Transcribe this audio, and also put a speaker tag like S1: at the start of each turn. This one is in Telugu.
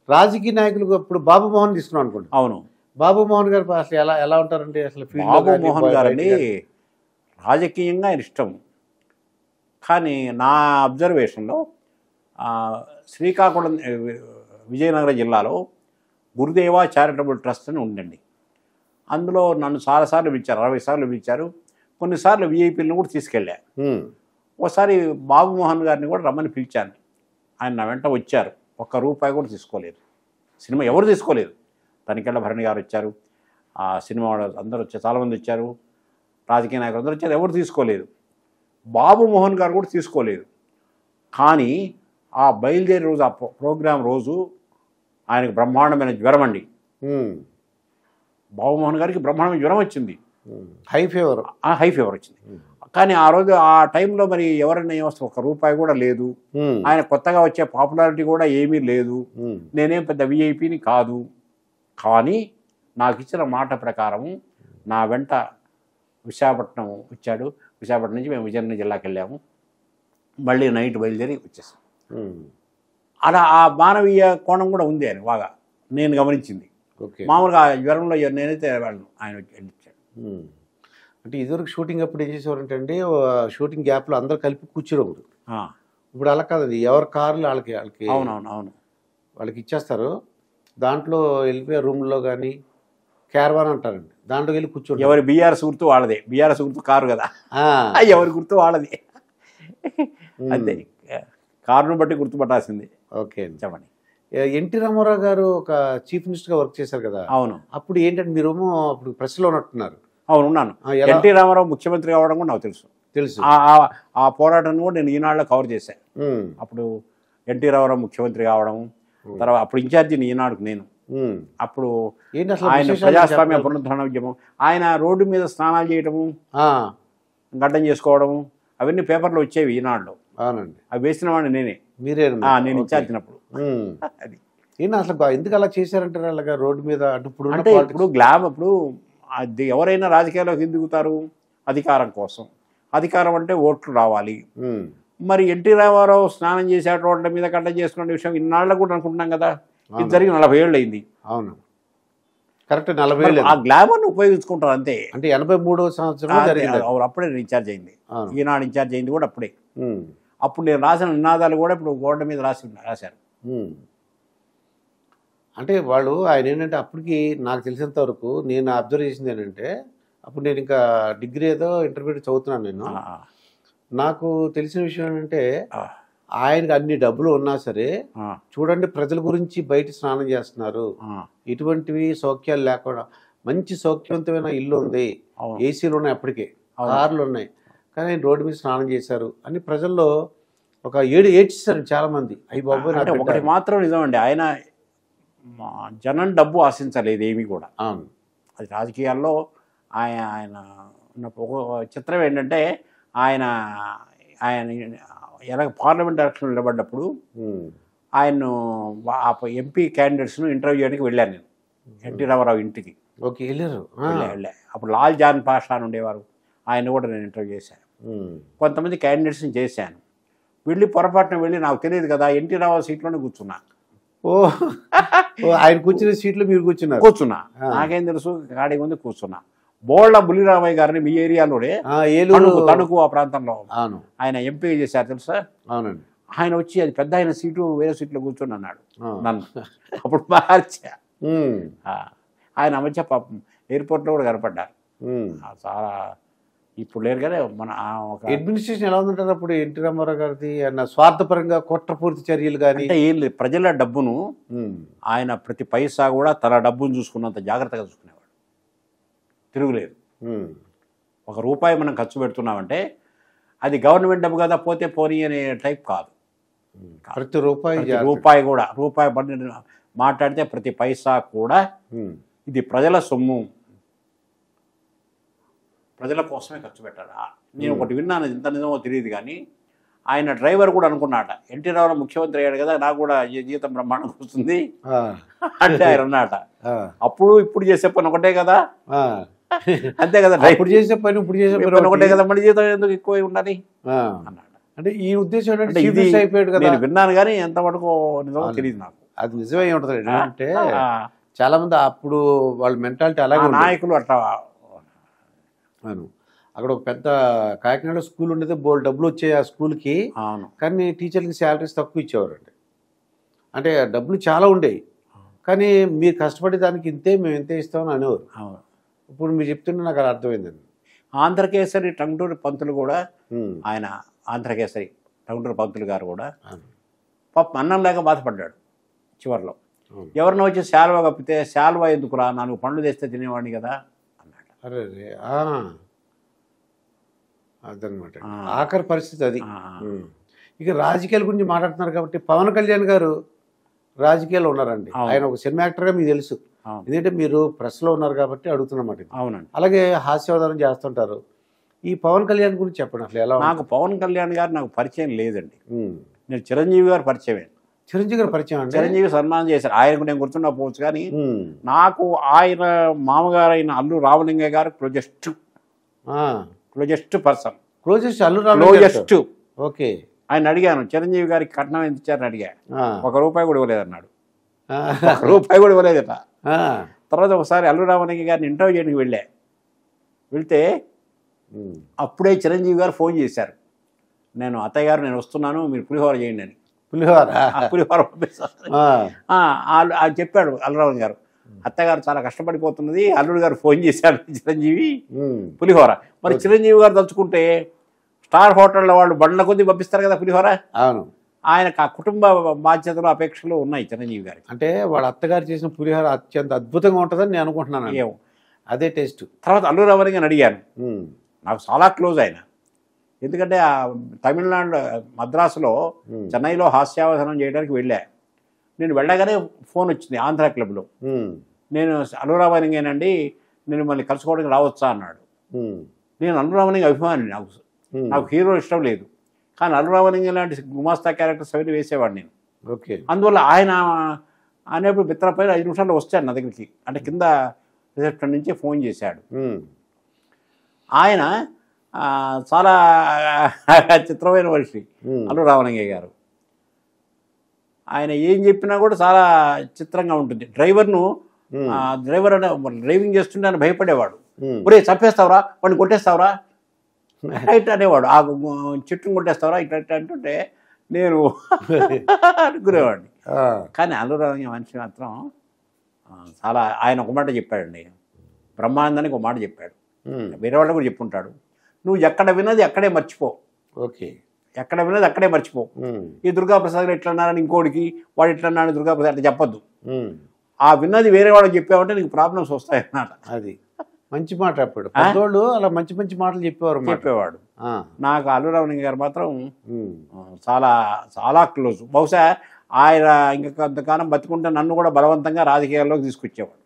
S1: రాజకీయ నాయకులు ఇప్పుడు బాబు మోహన్ తీసుకున్నాం అనుకోండి.
S2: అవును,
S1: బాబు మోహన్ గారు అసలు ఎలా ఎలా ఉంటారండి అసలు?
S2: బాబు మోహన్ గారండి రాజకీయంగా ఆయన ఇష్టం. కానీ నా అబ్జర్వేషన్లో శ్రీకాకుళం విజయనగరం జిల్లాలో గురుదేవ చారిటబుల్ ట్రస్ట్ అని ఉండండి. అందులో నన్ను చాలాసార్లు పిలిచారు, 60 సార్లు పిలిచారు. కొన్నిసార్లు విఐపీలను కూడా తీసుకెళ్ళా. ఒకసారి బాబు మోహన్ గారిని కూడా రమ్మని పిలిచాను. ఆయన నా వెంట వచ్చారు. ఒక్క రూపాయి కూడా తీసుకోలేదు. సినిమా ఎవరు తీసుకోలేదు. తనికెళ్ళ భరణి గారు వచ్చారు, ఆ సినిమా వాళ్ళు అందరూ వచ్చారు, చాలామంది వచ్చారు, రాజకీయ నాయకులు అందరూ వచ్చారు, ఎవరు తీసుకోలేదు. బాబు మోహన్ గారు కూడా తీసుకోలేదు. కానీ ఆ బయలుదేరి రోజు, ఆ ప్రోగ్రాం రోజు ఆయనకు బ్రహ్మాండమైన జ్వరం అండి. బాబు మోహన్ గారికి బ్రహ్మాండమైన జ్వరం వచ్చింది,
S1: హై ఫీవర్
S2: వచ్చింది. కానీ ఆ రోజు ఆ టైంలో మరి ఎవరైనా ఏమొస్తుంది, ఒక్క రూపాయి కూడా లేదు. ఆయన కొత్తగా వచ్చే పాపులారిటీ కూడా ఏమీ లేదు. నేనేం పెద్ద విఐపిని కాదు. కానీ నాకు ఇచ్చిన మాట ప్రకారం నా వెంట విశాఖపట్నం వచ్చాడు. విశాఖపట్నం నుంచి మేము విజయనగరం జిల్లాకి వెళ్ళాము. మళ్ళీ నైట్ బయలుదేరి వచ్చేసాం. అలా ఆ మానవీయ కోణం కూడా ఉంది ఆయన బాగా, నేను గమనించింది. మామూలుగా జ్వరంలో నేనైతే వాళ్ళను ఆయన వెళ్ళిచ్చాడు.
S1: అంటే ఇదివరకు షూటింగ్ అప్పుడు ఏం చేసేవారంటే అండి, షూటింగ్ గ్యాప్లో అందరు కలిపి కూర్చోరు. ఇప్పుడు అలా కాదండి, ఎవరి కార్లు వాళ్ళకి వాళ్ళకి ఇచ్చేస్తారు. దాంట్లో వెళ్ళిపోయే రూమ్లో కానీ క్యారవాన్ అంటారండి, దాంట్లోకి వెళ్ళి కూర్చోండి.
S2: ఎవరి బీఆర్ఎస్ గుర్తు వాళ్ళదే. బీఆర్ఎస్ గుర్తు కారు కదా, ఎవరి గుర్తు వాళ్ళది. అంతే, కారును బట్టి గుర్తుపట్టాల్సింది.
S1: ఓకే అండి, చెప్పండి. ఎన్టీ రామారావు గారు ఒక చీఫ్ మినిస్టర్గా వర్క్ చేశారు కదా.
S2: అవును.
S1: అప్పుడు ఏంటంటే మీరేమో అప్పుడు ప్రెస్లో ఉన్నట్టున్నారు.
S2: అవును, ఉన్నాను. ఎన్టీ రామారావు ముఖ్యమంత్రి కావడం కూడా నాకు తెలుసు. ఆ పోరాటాన్ని కూడా నేను ఈనాడులో కవర్ చేశాను. అప్పుడు ఎన్టీ రామారావు ముఖ్యమంత్రి కావడం, తర్వాత అప్పుడు ఇన్ఛార్జిని ఈనాడుకు నేను. అప్పుడు ఆయన ప్రజాస్వామ్య పునరుద్ధరణ ఉద్యమం, ఆయన రోడ్డు మీద స్నానాలు చేయడము, గడ్డం చేసుకోవడము, అవన్నీ పేపర్లో వచ్చేవి ఈనాడులో.
S1: అవునండి,
S2: అవి వేసిన వాడిని నేనే.
S1: మీరే?
S2: నేను ఇన్ఛార్జినప్పుడు.
S1: అది ఏంటి అసలు ఎందుకు అలా చేశారంటారు అలాగా రోడ్డు మీద?
S2: అంటే ఇప్పుడు అది ఎవరైనా రాజకీయాల్లోకి దిగుతారు అధికారం కోసం. అధికారం అంటే ఓట్లు రావాలి. మరి ఎన్టీ రామారావు స్నానం చేసే రోడ్ల మీద గడ్డం చేసుకునే విషయం ఇన్నాళ్ళకు కూడా అనుకుంటున్నాం కదా. ఇది జరిగి 40 ఏళ్ళు అయింది.
S1: అవును, కరెక్ట్, 40 ఏళ్ళు.
S2: ఆ గ్లామర్ను ఉపయోగించుకుంటారు అంతే.
S1: అంటే 83వ సంవత్సరం జరిగింది.
S2: అప్పుడే నేను ఇన్ఛార్జ్ అయింది. ఈనాడు ఇన్ఛార్జ్ అయింది కూడా అప్పుడే. అప్పుడు నేను రాసిన నినాదాలు కూడా ఇప్పుడు గోడ మీద రాశారు.
S1: అంటే వాళ్ళు ఆయన ఏంటంటే అప్పటికి నాకు తెలిసినంత వరకు నేను అబ్జర్వ్ చేసింది ఏంటంటే, అప్పుడు నేను ఇంకా డిగ్రీ ఏదో ఇంటర్మీడియట్ చదువుతున్నాను. నేను నాకు తెలిసిన విషయం ఏంటంటే, ఆయనకు అన్ని డబ్బులు ఉన్నా సరే చూడండి ప్రజల గురించి బయట స్నానం చేస్తున్నారు, ఇటువంటివి సౌఖ్యాలు లేకుండా మంచి సౌఖ్యవంతమైన ఇల్లు ఉంది, ఏసీలు ఉన్నాయి, అప్పటికే కార్లు ఉన్నాయి, కానీ ఆయన రోడ్డు మీద స్నానం చేశారు అని ప్రజల్లో ఒక ఏడ్చేశారు చాలా మంది. అయ్యి బాబు,
S2: ఒకటి మాత్రం నిజమండి, ఆయన జనం డబ్బు ఆశించలేదు ఏమీ కూడా. అది రాజకీయాల్లో ఆయన చిత్రం ఏంటంటే, ఆయన పార్లమెంట్ ఎలక్షన్ నిలబడ్డప్పుడు ఆయన్ను ఎంపీ క్యాండిడేట్స్ను ఇంటర్వ్యూ చేయడానికి వెళ్ళాను నేను ఎన్టీ రామారావు ఇంటికి.
S1: ఓకే, వెళ్ళారు.
S2: అప్పుడు లాల్ జాన్ పాషా అని ఉండేవారు, ఆయన కూడా నేను ఇంటర్వ్యూ చేశాను. కొంతమంది క్యాండిడేట్స్ని చేశాను. వెళ్ళి పొరపాటున వెళ్ళి, నాకు తెలియదు కదా, ఎన్టీ రామారావు సీట్లోనే కూర్చున్నా.
S1: ఆయన కూర్చున్న సీట్లో మీరు కూర్చున్నా.
S2: నాకేం తెలుసు, గాడి ముందు కూర్చున్నా. బోళ్ళ బుల్లిరామయ్య గారిని మీ ఏరియాలోనే తణుకు ఆ ప్రాంతంలో ఆయన ఎంపీ చేశారు తెలుసా.
S1: అవునండి.
S2: ఆయన వచ్చి అది పెద్ద ఆయన సీటు వేరే సీట్లో కూర్చొని అన్నాడు నన్ను. అప్పుడు మార్చా. ఆయన మధ్య పాపం ఎయిర్పోర్ట్లో కూడా కనపడ్డారు. చాలా ఇప్పుడు లేరు కదా. మన
S1: అడ్మినిస్ట్రేషన్ ఎలా ఉందంటారు అప్పుడు ఎన్టీ రామారావు గారిది? అన్న స్వార్థపరంగా కుట్రపూర్తి చర్యలు కానీ
S2: ఏం లేదు. ప్రజల డబ్బును ఆయన ప్రతి పైసా కూడా తన డబ్బును చూసుకున్నంత జాగ్రత్తగా చూసుకునేవాడు, తిరుగులేదు. ఒక రూపాయి మనం ఖర్చు పెడుతున్నామంటే అది గవర్నమెంట్ డబ్బు కదా, పోతే పోనీ అనే టైప్ కాదు.
S1: ప్రతి
S2: రూపాయి కూడా, రూపాయి మాట్లాడితే ప్రతి పైసా కూడా ఇది ప్రజల సొమ్ము, ప్రజల కోసమే ఖర్చు పెట్టాడు. నేను ఒకటి విన్నాను, ఎంత నిజమో తెలియదు కానీ, ఆయన డ్రైవర్ కూడా అనుకున్నాట ఎన్టీ రామారావు ముఖ్యమంత్రి అయ్యాడు కదా, నాకు కూడా జీతం బ్రహ్మాండంగా వస్తుంది అంటే ఆయన అన్నాట. అప్పుడు ఇప్పుడు చేసే పని ఒకటే కదా, అంతే కదా,
S1: ఇప్పుడు చేసే పని ఇప్పుడు చేసే పని
S2: ఒకటే కదా, మన జీతం ఎందుకు ఎక్కువ ఉండాలి అన్నాడు.
S1: అంటే ఈ ఉద్దేశం
S2: అయిపోయాడు కదా. నేను విన్నాను కానీ ఎంత మటుకు నిజమో తెలియదు నాకు.
S1: అది నిజమే ఉంటుంది. ఏంటంటే చాలా మంది అప్పుడు వాళ్ళ మెంటాలిటీ అలాగే
S2: నాయకులు అట్లా.
S1: అవును. అక్కడ ఒక పెద్ద కాకినాడ స్కూల్ ఉండేది, బోల్డ్ డబ్బులు వచ్చాయి ఆ స్కూల్కి.
S2: అవును.
S1: కానీ టీచర్లకి శాలరీస్ తక్కువ ఇచ్చేవారండి. అంటే డబ్బులు చాలా ఉండేవి, కానీ మీరు కష్టపడే దానికి ఇంతే, మేము ఇంతే ఇస్తామని అనేవారు.
S2: అవును.
S1: ఇప్పుడు మీరు చెప్తుంటే నాకు అది అర్థమైందండి.
S2: ఆంధ్రకేసరి టంగుటూరి పంతులు కూడా, ఆయన ఆంధ్రకేసరి టంగుటూరి పంతులు గారు కూడా పాపం అన్నం లేక బాధపడ్డాడు చివరిలో. ఎవరినో వచ్చి శాల్వా కప్పితే, శాల్వా ఎందుకురా, 4 పండ్లు తెస్తే తినేవాడిని కదా అన్నాడు.
S1: అరే అదనమాట ఆఖరి పరిస్థితి అది. ఇక రాజకీయాల గురించి మాట్లాడుతున్నారు కాబట్టి పవన్ కళ్యాణ్ గారు రాజకీయాల్లో ఉన్నారండి. ఆయన ఒక సినిమా యాక్టర్గా మీకు తెలుసు, ఎందుకంటే మీరు ప్రెస్లో ఉన్నారు కాబట్టి అడుగుతున్నమాట.
S2: అవునండి.
S1: అలాగే హాస్యవధానం చేస్తుంటారు. ఈ పవన్ కళ్యాణ్ గురించి చెప్పండి అసలు ఎలా?
S2: నాకు పవన్ కళ్యాణ్ గారు నాకు పరిచయం లేదండి. నేను చిరంజీవి గారు పరిచయమే.
S1: చిరంజీవి గారు పరిచయం అండి.
S2: చిరంజీవి సన్మానం చేశారు. ఆయనకు నేను గుర్తుండకపోవచ్చు, కానీ నాకు ఆయన మామగారు అయిన అల్లు రామలింగయ్య గారు closest person.
S1: Closest Allu Ramalingaiah. Okay.
S2: ఆయన అడిగాను, చిరంజీవి గారికి కట్నం ఎంత ఇచ్చారని అడిగా. ₹1 కూడా ఇవ్వలేదన్నాడు. ₹1 కూడా ఇవ్వలేదట. తర్వాత ఒకసారి అల్లు రామలింగయ్య గారిని ఇంటర్వ్యూ చేయడానికి వెళ్తే అప్పుడే చిరంజీవి గారు ఫోన్ చేశారు, నేను అత్తయ్య గారు నేను వస్తున్నాను, మీరు పులిహోర చేయండి అని. పులిహోర పంపిస్తారు చెప్పాడు అల్లురామన్ గారు. అత్తగారు చాలా కష్టపడిపోతున్నది, అల్లుడు గారు ఫోన్ చేశాడు చిరంజీవి, పులిహోర. మరి చిరంజీవి గారు తలుచుకుంటే స్టార్ హోటల్లో వాళ్ళు బండ్ల కొద్దీ పంపిస్తారు కదా పులిహోర.
S1: అవును.
S2: ఆయనకు ఆ కుటుంబ బాధ్యతలు అపేక్షలు ఉన్నాయి చిరంజీవి గారికి.
S1: అంటే వాళ్ళ అత్తగారు చేసిన పులిహోర అత్యంత అద్భుతంగా ఉంటుందని నేను అనుకుంటున్నాను.
S2: ఏమో
S1: అదే టేస్ట్.
S2: తర్వాత అల్లు రామలింగయ్య గారిని అడిగాను, నాకు చాలా క్లోజ్ ఆయన. ఎందుకంటే ఆ తమిళనాడు మద్రాసులో చెన్నైలో హాస్యావధానం చేయడానికి వెళ్ళా. నేను వెళ్ళగానే ఫోన్ వచ్చింది ఆంధ్ర క్లబ్లో. నేను అల్లు రామలింగయ్యనండి, నేను మళ్ళీ కలుసుకోవడానికి రావచ్చా అన్నాడు. నేను అల్లు రామలింగయ్య అభిమాని, నాకు హీరో ఇష్టం లేదు, కానీ అల్లు రామలింగయ్య లాంటి గుమాస్తా క్యారెక్టర్స్ అవన్నీ వేసేవాడు నేను.
S1: ఓకే.
S2: అందువల్ల ఆయన అనేప్పుడు మిత్రపై 5 నిమిషాల్లో వచ్చాడు నా దగ్గరికి. అంటే కింద రిసెప్షన్ నుంచి ఫోన్ చేశాడు. ఆయన చాలా చిత్రమైన మనిషి అల్లు రామలింగయ్య గారు. ఆయన ఏం చెప్పినా కూడా చాలా చిత్రంగా ఉంటుంది. డ్రైవర్ డ్రైవింగ్ చేస్తుంటే ఆయన భయపడేవాడు. ఒరే చంపేస్తావురా, వాడిని కొట్టేస్తావురా ఇట్ అనేవాడు. ఆ చెట్టును కొట్టేస్తావురా ఇట్లా అంటుంటే నేను అనుకునేవాడిని. కానీ అల్లు రామలింగయ్య మనిషి మాత్రం చాలా, ఆయన ఒక మాట చెప్పాడండి, బ్రహ్మానందానికి ఒక మాట చెప్పాడు, వేరే వాళ్ళు కూడా చెప్పుంటాడు, నువ్వు ఎక్కడ విన్నది అక్కడే మర్చిపో.
S1: ఓకే.
S2: ఎక్కడ విన్నది అక్కడే మర్చిపో. ఈ దుర్గాప్రసాద్ గారు ఎట్లా అన్నారని ఇంకోటికి, వాడు ఎట్లా అన్నాడు దుర్గాప్రసాద్ అట్లా చెప్పొద్దు. ఆ విన్నది వేరే వాళ్ళకి చెప్పావంటే నీకు ప్రాబ్లమ్స్ వస్తాయి అన్నమాట.
S1: అది మంచి మాట. అప్పుడు పెద్దోళ్ళు అలా మంచి మంచి మాటలు చెప్పేవాడు.
S2: నాకు అల్లు రామలింగయ్య గారు మాత్రం చాలా చాలా క్లోజ్. బహుశా ఆయన ఇంకా కొంతకాలం బతికుంటే నన్ను కూడా బలవంతంగా రాజకీయాల్లోకి తీసుకొచ్చేవాడు.